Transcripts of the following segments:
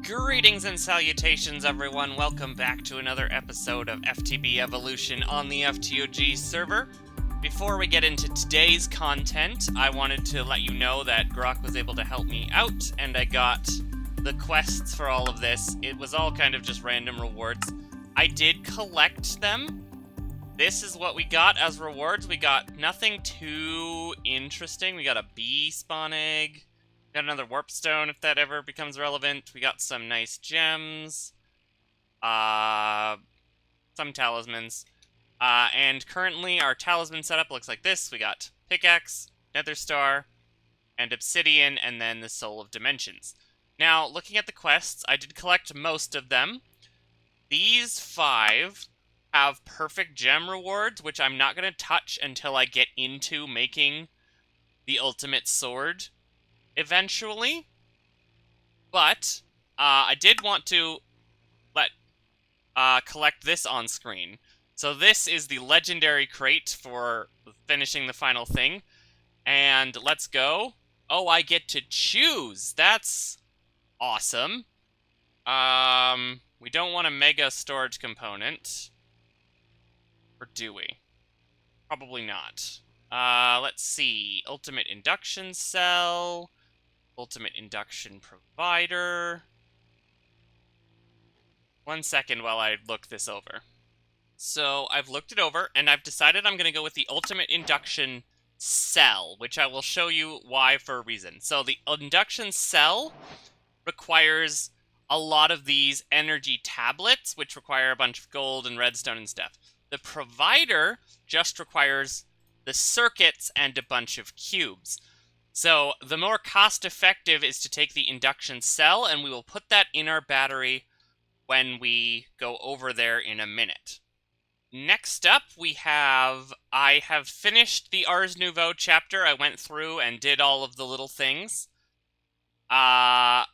Greetings and salutations, everyone. Welcome back to another episode of FTB Evolution on the FTOG server. Before we get into today's content, I wanted to let you know that Grok was able to help me out, and I got the quests for all of this. It was all kind of just random rewards. I did collect them. This is what we got as rewards. We got nothing too interesting. We got a bee spawn egg. Got another warp stone if that ever becomes relevant. We got some nice gems. Some talismans. And currently our talisman setup looks like this. We got pickaxe, nether star, and obsidian, and then the soul of dimensions. Now, looking at the quests, I did collect most of them. These 5 have perfect gem rewards, which I'm not going to touch until I get into making the ultimate sword eventually. But I did want to collect this on screen. So this is the legendary crate for finishing the final thing. And let's go. Oh, I get to choose. That's awesome. We don't want a mega storage component. Or do we? Probably not. Let's see. Ultimate induction cell. Ultimate induction provider. 1 second while I look this over. So I've looked it over, and I've decided I'm going to go with the ultimate induction cell, which I will show you why for a reason. So the induction cell requires a lot of these energy tablets, which require a bunch of gold and redstone and stuff. The provider just requires the circuits and a bunch of cubes. So the more cost-effective is to take the induction cell, and we will put that in our battery when we go over there in a minute. Next up, I have finished the Ars Nouveau chapter. I went through and did all of the little things. I've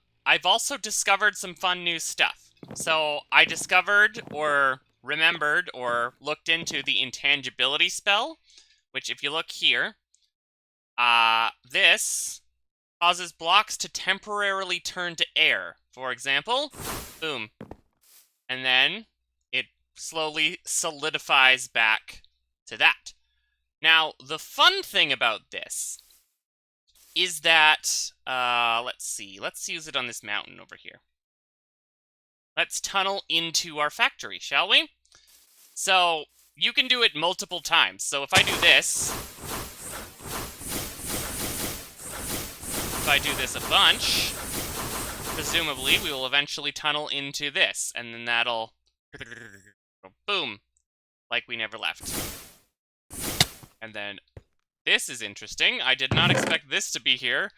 also discovered some fun new stuff. So I discovered, or remembered, or looked into the intangibility spell, which if you look here, this causes blocks to temporarily turn to air. For example, boom. And then it slowly solidifies back to that. Now, the fun thing about this is that, let's see, let's use it on this mountain over here. Let's tunnel into our factory, shall we? So, you can do it multiple times. So if I do this, a bunch, presumably we will eventually tunnel into this, and then that'll boom, like we never left. And then this is interesting. I did not expect this to be here.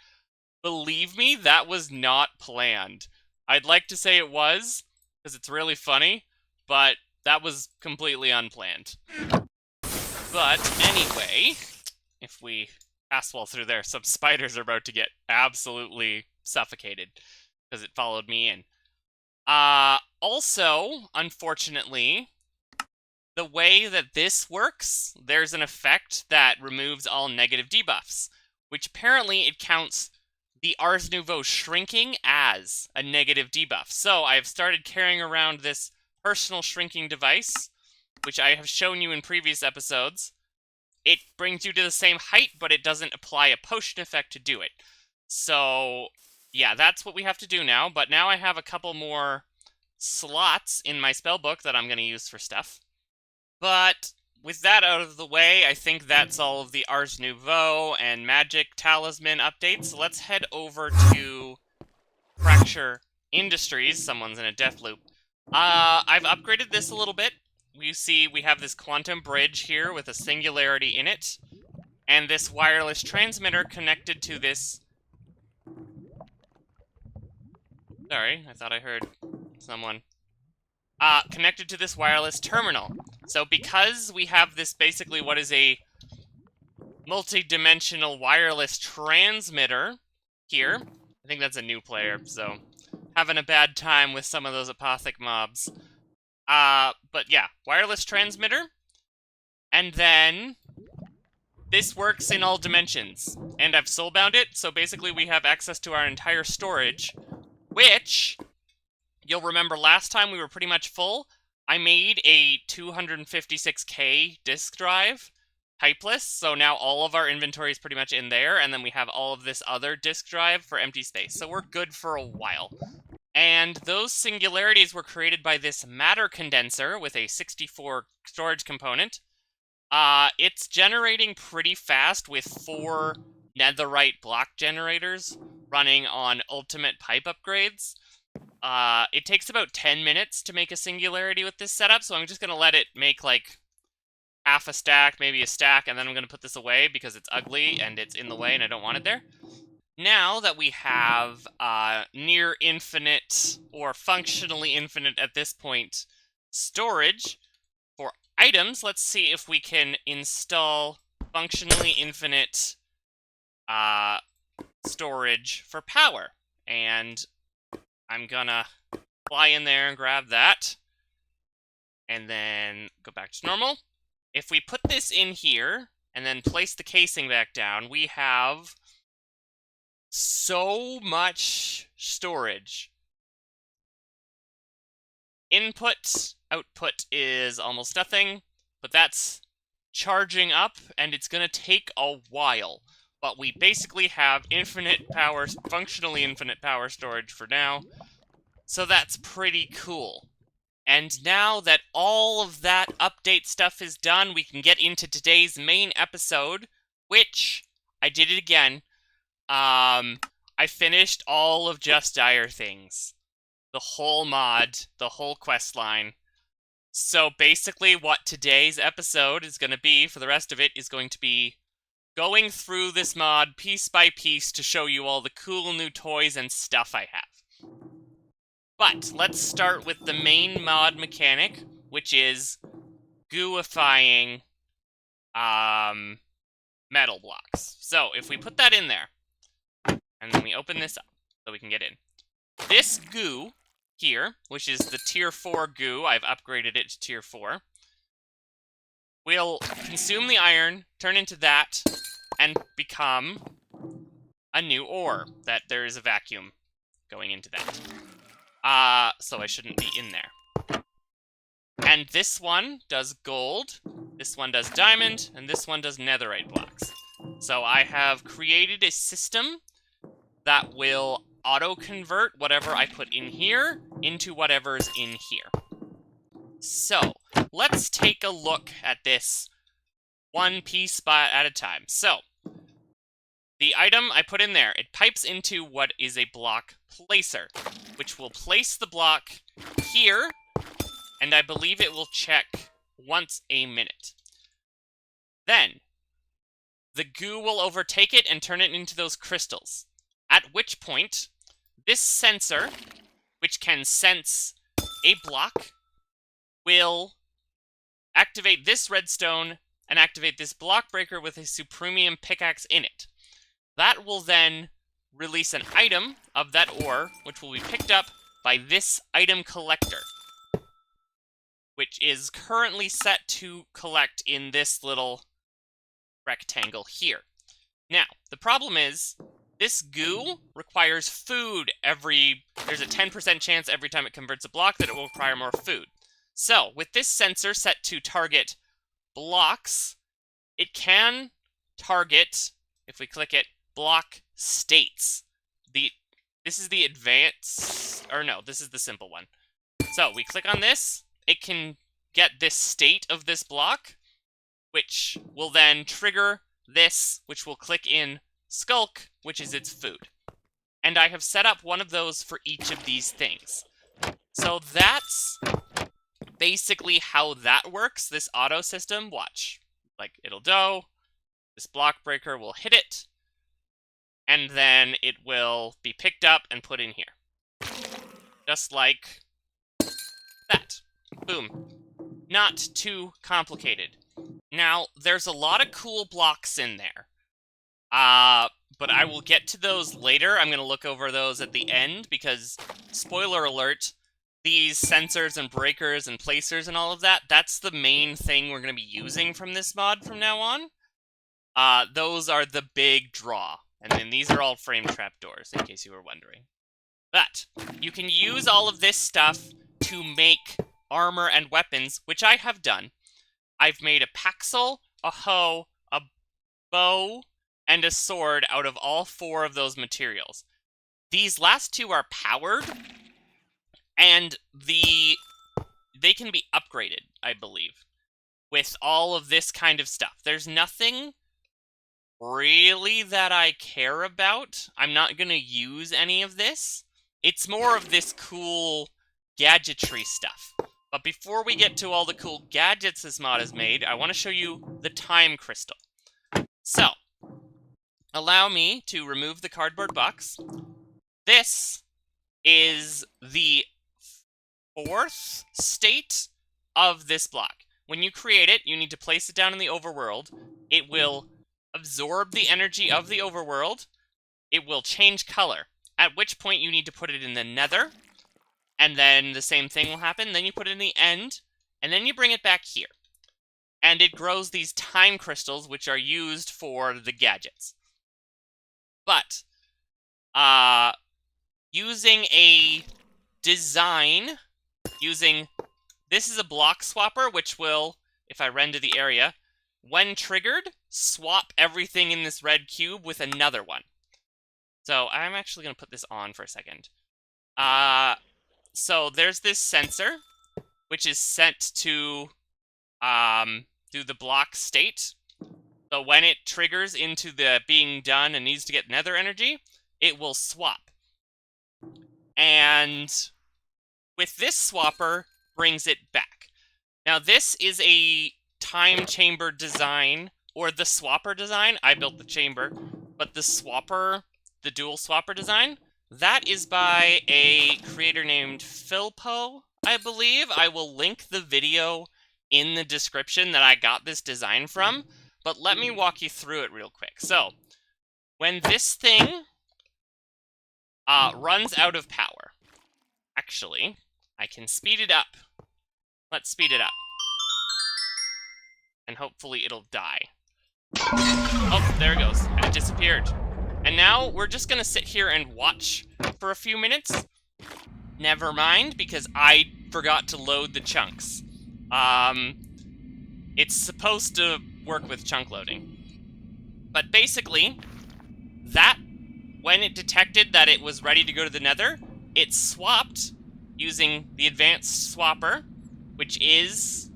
Believe me, that was not planned. I'd like to say it was, because it's really funny, but that was completely unplanned. But anyway, if we fast-wall through there, some spiders are about to get absolutely suffocated because it followed me in. Also, unfortunately, the way that this works, there's an effect that removes all negative debuffs, which apparently it counts the Ars Nouveau shrinking as a negative debuff. So I've started carrying around this personal shrinking device, which I have shown you in previous episodes. It brings you to the same height, but it doesn't apply a potion effect to do it. So, yeah, that's what we have to do now. But now I have a couple more slots in my spellbook that I'm going to use for stuff. But with that out of the way, I think that's all of the Ars Nouveau and Magic Talisman updates. So let's head over to Fracture Industries. Someone's in a death loop. I've upgraded this a little bit. You see we have this quantum bridge here with a singularity in it, and this wireless transmitter connected to this... Sorry, I thought I heard someone. Connected to this wireless terminal. So because we have this basically what is a multi-dimensional wireless transmitter here, I think that's a new player, so having a bad time with some of those apothec mobs. But yeah, wireless transmitter, and then this works in all dimensions, and I've soulbound it, so basically we have access to our entire storage, which You'll remember last time we were pretty much full. I made a 256K disk drive, typeless, so now all of our inventory is pretty much in there, and then we have all of this other disk drive for empty space, so we're good for a while. And those singularities were created by this matter condenser with a 64 storage component. It's generating pretty fast with 4 netherite block generators running on ultimate pipe upgrades. It takes about 10 minutes to make a singularity with this setup, so I'm just going to let it make like half a stack, maybe a stack, and then I'm going to put this away because it's ugly and it's in the way and I don't want it there. Now that we have near infinite, or functionally infinite at this point, storage for items, let's see if we can install functionally infinite storage for power. And I'm gonna fly in there and grab that, and then go back to normal. If we put this in here, and then place the casing back down, we have so much storage. Input, output is almost nothing, but that's charging up, and it's gonna take a while. But we basically have infinite power, functionally infinite power storage for now, so that's pretty cool. And now that all of that update stuff is done, we can get into today's main episode, which, I did it again, I finished all of Just Dire Things. The whole mod, the whole quest line. So basically what today's episode is going to be, for the rest of it, is going to be going through this mod piece by piece to show you all the cool new toys and stuff I have. But let's start with the main mod mechanic, which is gooifying metal blocks. So if we put that in there, and then we open this up so we can get in. This goo here, which is the tier 4 goo, I've upgraded it to tier 4, will consume the iron, turn into that, and become a new ore, that there is a vacuum going into that. So I shouldn't be in there. And this one does gold, this one does diamond, and this one does netherite blocks. So I have created a system that will auto-convert whatever I put in here into whatever's in here. So, let's take a look at this one piece at a time. So, the item I put in there, it pipes into what is a block placer, which will place the block here, and I believe it will check once a minute. Then, the goo will overtake it and turn it into those crystals. At which point, this sensor, which can sense a block, will activate this redstone and activate this block breaker with a supremium pickaxe in it. That will then release an item of that ore, which will be picked up by this item collector, which is currently set to collect in this little rectangle here. Now, the problem is, this goo requires food there's a 10% chance every time it converts a block that it will require more food. So, with this sensor set to target blocks, it can target, if we click it, block states. This is the advanced, or no, this is the simple one. So, we click on this, it can get this state of this block, which will then trigger this, which will click in Skulk, which is its food. And I have set up one of those for each of these things. So that's basically how that works, this auto system. Watch. Like, it'll do, this block breaker will hit it, and then it will be picked up and put in here. Just like that. Boom. Not too complicated. Now, there's a lot of cool blocks in there. But I will get to those later. I'm going to look over those at the end, because, spoiler alert, these sensors and breakers and placers and all of that, that's the main thing we're going to be using from this mod from now on. Those are the big draw. And then these are all frame trapdoors, in case you were wondering. But you can use all of this stuff to make armor and weapons, which I have done. I've made a paxel, a hoe, a bow, and a sword out of all 4 of those materials. These last 2 are powered, and they can be upgraded, I believe, with all of this kind of stuff. There's nothing really that I care about. I'm not going to use any of this. It's more of this cool gadgetry stuff. But before we get to all the cool gadgets this mod has made, I want to show you the time crystal. So, allow me to remove the cardboard box. This is the 4th state of this block. When you create it, you need to place it down in the overworld. It will absorb the energy of the overworld. It will change color, at which point you need to put it in the nether, and then the same thing will happen. Then you put it in the end, and then you bring it back here. And it grows these time crystals, which are used for the gadgets. But, using a design, this is a block swapper, which will, if I render the area, when triggered, swap everything in this red cube with another one. So I'm actually going to put this on for a second. So there's this sensor, which is set to do the block state. So when it triggers into the being done and needs to get nether energy, it will swap. And with this swapper, brings it back. Now this is a time chamber design, or the swapper design. I built the chamber, but the swapper, the dual swapper design, that is by a creator named Philpo, I believe. I will link the video in the description that I got this design from, but let me walk you through it real quick. So, when this thing runs out of power, actually, I can speed it up. Let's speed it up. And hopefully it'll die. Oh, there it goes. And it disappeared. And now we're just gonna sit here and watch for a few minutes. Never mind, because I forgot to load the chunks. It's supposed to work with chunk loading. But basically, that, when it detected that it was ready to go to the nether, it swapped using the advanced swapper, which is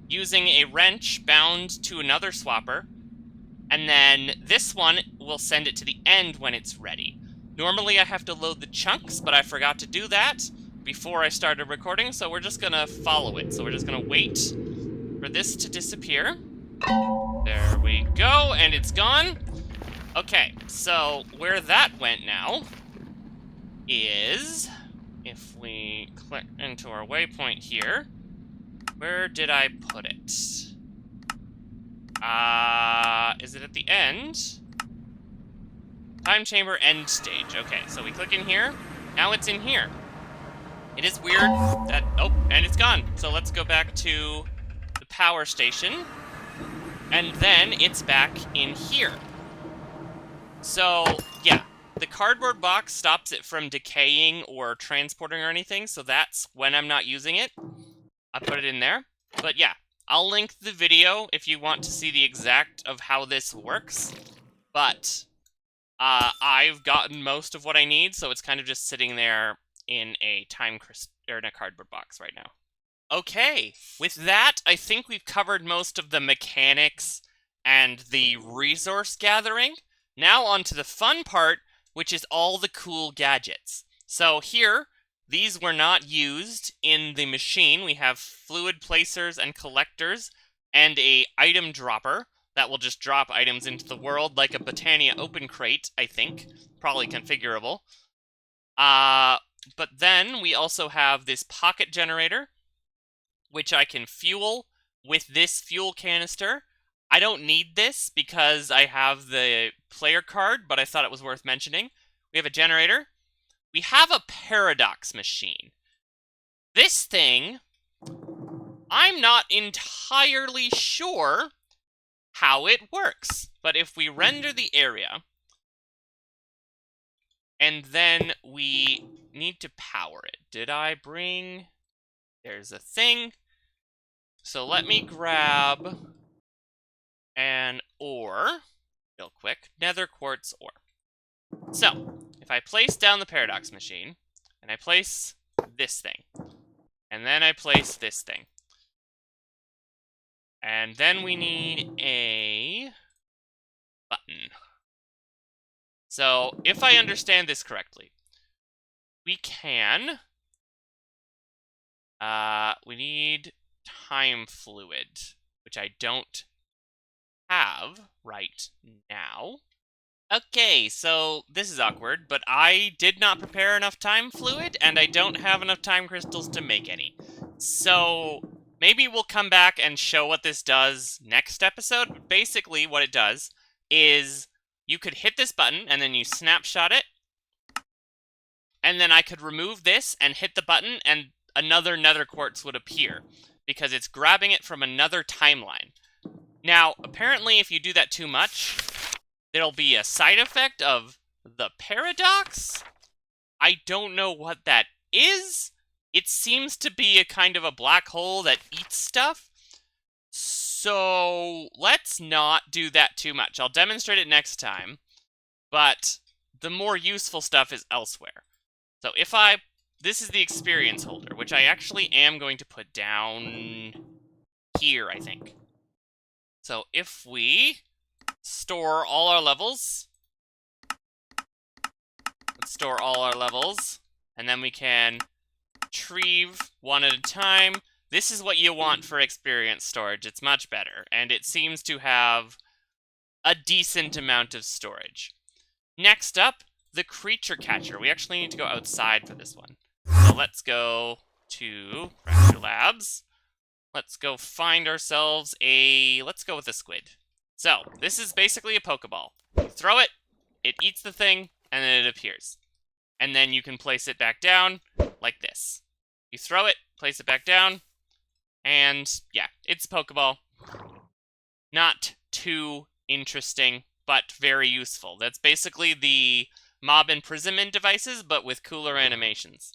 using a wrench bound to another swapper, and then this one will send it to the end when it's ready. Normally I have to load the chunks, but I forgot to do that before I started recording, so we're just gonna follow it. So we're just gonna wait for this to disappear. There we go, and it's gone. Okay, so where that went now is, if we click into our waypoint here, where did I put it? Is it at the end? Time chamber end stage. Okay, so we click in here. Now it's in here. It is weird that, oh, and it's gone. So let's go back to the power station. And then it's back in here. So, yeah, the cardboard box stops it from decaying or transporting or anything, so that's when I'm not using it. I put it in there. But yeah, I'll link the video if you want to see the exact of how this works. But I've gotten most of what I need, so it's kind of just sitting there in a in a cardboard box right now. Okay, with that, I think we've covered most of the mechanics and the resource gathering. Now on to the fun part, which is all the cool gadgets. So here, these were not used in the machine. We have fluid placers and collectors, and a item dropper that will just drop items into the world, like a Botania open crate, I think. Probably configurable. But then we also have this pocket generator, which I can fuel with this fuel canister. I don't need this because I have the player card, but I thought it was worth mentioning. We have a generator. We have a paradox machine. This thing, I'm not entirely sure how it works. But if we render the area, And then we need to power it. Did I bring... There's a thing. So let me grab an ore real quick. Nether quartz ore. So, if I place down the paradox machine, and I place this thing, and then I place this thing, and then we need a button. So, if I understand this correctly, we can... we need time fluid, which I don't have right now. Okay, so this is awkward, but I did not prepare enough time fluid, and I don't have enough time crystals to make any. So maybe we'll come back and show what this does next episode. But basically, what it does is you could hit this button, and then you snapshot it, and then I could remove this and hit the button, and another nether quartz would appear, because it's grabbing it from another timeline. Now, apparently, if you do that too much, there'll be a side effect of the paradox. I don't know what that is. It seems to be a kind of a black hole that eats stuff. So let's not do that too much. I'll demonstrate it next time. But the more useful stuff is elsewhere. So if this is the experience holder, which I actually am going to put down here, I think. So if we store all our levels. Let's store all our levels. And then we can retrieve one at a time. This is what you want for experience storage. It's much better. And it seems to have a decent amount of storage. Next up, the creature catcher. We actually need to go outside for this one. So let's go to Fracture Labs. Let's go find ourselves let's go with a squid. So, this is basically a Pokeball. You throw it, it eats the thing, and then it appears. And then you can place it back down, like this. You throw it, place it back down, and yeah, it's a Pokeball. Not too interesting, but very useful. That's basically the mob imprisonment devices, but with cooler animations.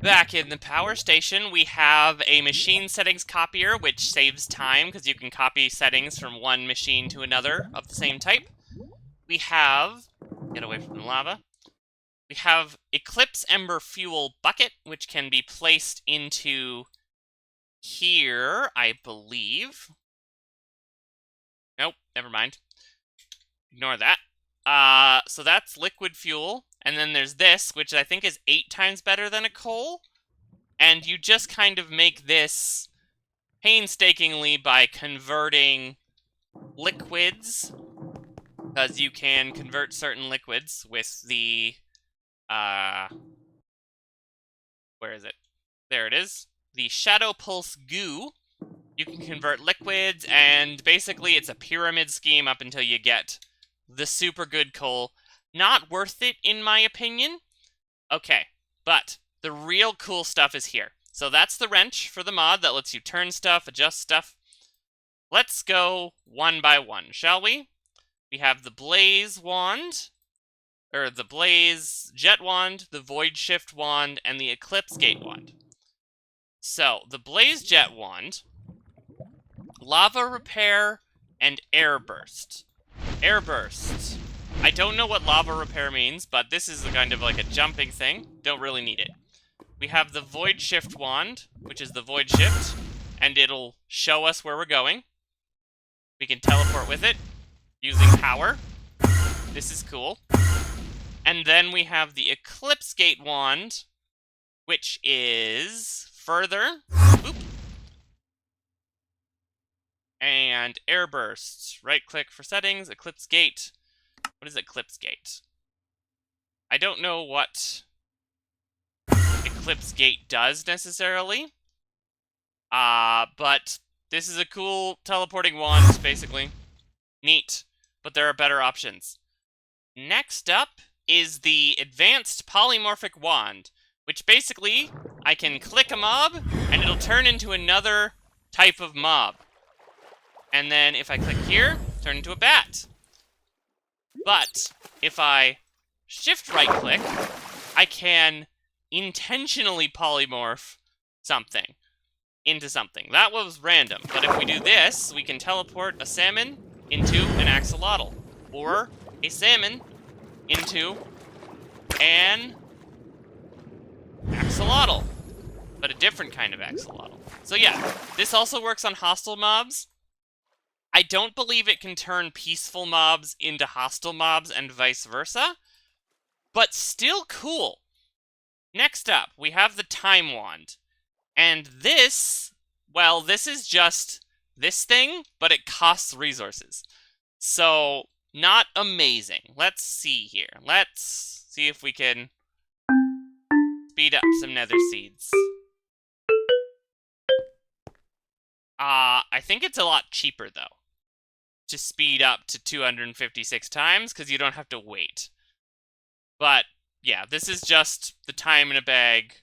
Back in the power station, we have a machine settings copier, which saves time, because you can copy settings from one machine to another of the same type. We have... Get away from the lava. We have Eclipse Ember Fuel Bucket, which can be placed into here, I believe. Nope, never mind. Ignore that. So that's liquid fuel. And then there's this, which I think is 8 times better than a coal. And you just kind of make this painstakingly by converting liquids. Because you can convert certain liquids with the... where is it? There it is. The Shadow Pulse Goo. You can convert liquids, and basically it's a pyramid scheme up until you get the super good coal. Not worth it, in my opinion. Okay, but the real cool stuff is here. So that's the wrench for the mod that lets you turn stuff, adjust stuff. Let's go one by one, shall we? We have the Blaze Wand, or the Blaze Jet Wand, the Void Shift Wand, and the Eclipse Gate Wand. So, the Blaze Jet Wand, Lava Repair, and Air Burst. Air Burst. I don't know what lava repair means, but this is kind of like a jumping thing. Don't really need it. We have the Void Shift Wand, which is the Void Shift, and it'll show us where we're going. We can teleport with it, using power. This is cool. And then we have the Eclipse Gate Wand, which is further. Oop. And Air Burst. Right-click for settings, Eclipse Gate. What is Eclipse Gate? I don't know what Eclipse Gate does necessarily. But this is a cool teleporting wand, basically. Neat. But there are better options. Next up is the Advanced Polymorphic Wand, which basically, I can click a mob, and it'll turn into another type of mob. And then if I click here, turn into a bat. But if I shift right click, I can intentionally polymorph something into something. That was random, but if we do this, we can teleport a salmon into an axolotl, or a salmon into an axolotl, but a different kind of axolotl. So yeah, this also works on hostile mobs. I don't believe it can turn peaceful mobs into hostile mobs and vice versa, but still cool. Next up, we have the Time Wand. And this, well, this is just this thing, but it costs resources. So, not amazing. Let's see here. Let's see if we can speed up some nether seeds. I think it's a lot cheaper, though, to speed up to 256 times, because you don't have to wait. But, yeah, this is just the time in a bag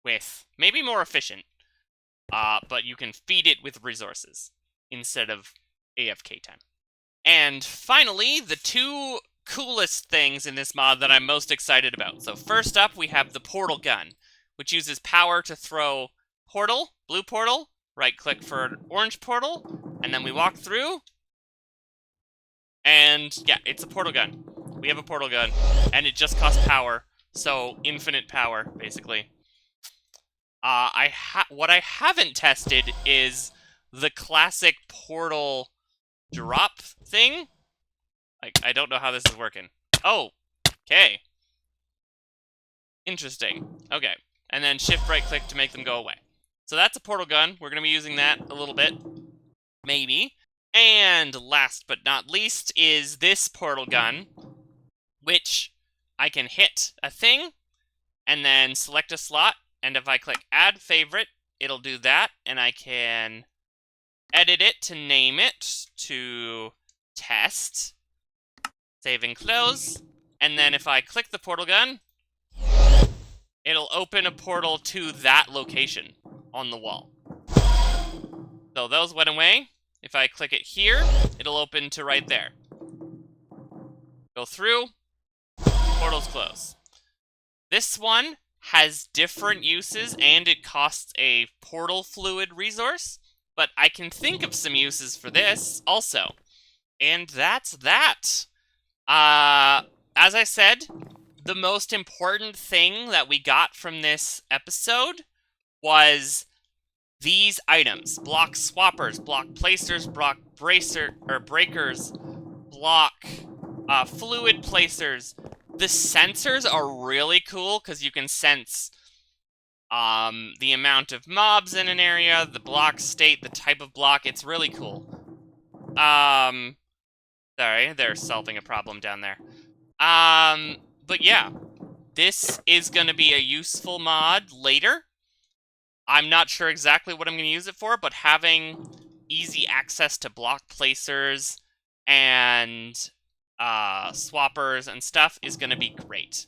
with maybe more efficient, but you can feed it with resources instead of AFK time. And finally, the two coolest things in this mod that I'm most excited about. So first up, we have the portal gun, which uses power to throw portal, blue portal, right-click for orange portal, and then we walk through, and yeah, it's a portal gun. We have a portal gun, and it just costs power, so infinite power, basically. What I haven't tested is the classic portal drop thing. Like, I don't know how this is working. Oh, okay. Interesting. Okay. And then shift right click to make them go away. So that's a portal gun. We're going to be using that a little bit. Maybe. And last but not least is this portal gun, which I can hit a thing and then select a slot. And if I click add favorite, it'll do that. And I can edit it to name it to test. Save and close. And then if I click the portal gun, it'll open a portal to that location on the wall. So those went away. If I click it here, it'll open to right there. Go through, portals close. This one has different uses and it costs a portal fluid resource, but I can think of some uses for this also. And that's that. As I said, the most important thing that we got from this episode was these items. Block swappers, block placers, block breakers, block fluid placers. The sensors are really cool because you can sense the amount of mobs in an area, the block state, the type of block. It's really cool. Sorry, they're solving a problem down there. But yeah, this is going to be a useful mod later. I'm not sure exactly what I'm going to use it for, but having easy access to block placers and swappers and stuff is going to be great.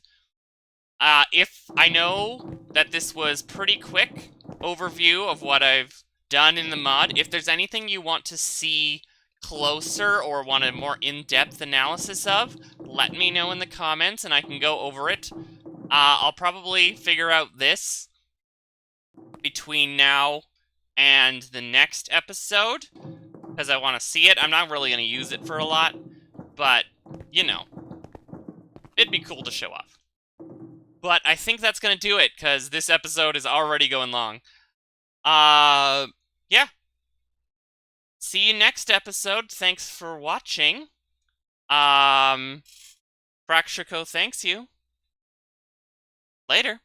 If I know that this was pretty quick overview of what I've done in the mod, if there's anything you want to see closer or want a more in-depth analysis of, let me know in the comments and I can go over it. I'll probably figure out this between now and the next episode, because I want to see it. I'm not really going to use it for a lot, but, you know, it'd be cool to show off. But I think that's going to do it, because this episode is already going long. Yeah. See you next episode. Thanks for watching. FractureCo thanks you. Later.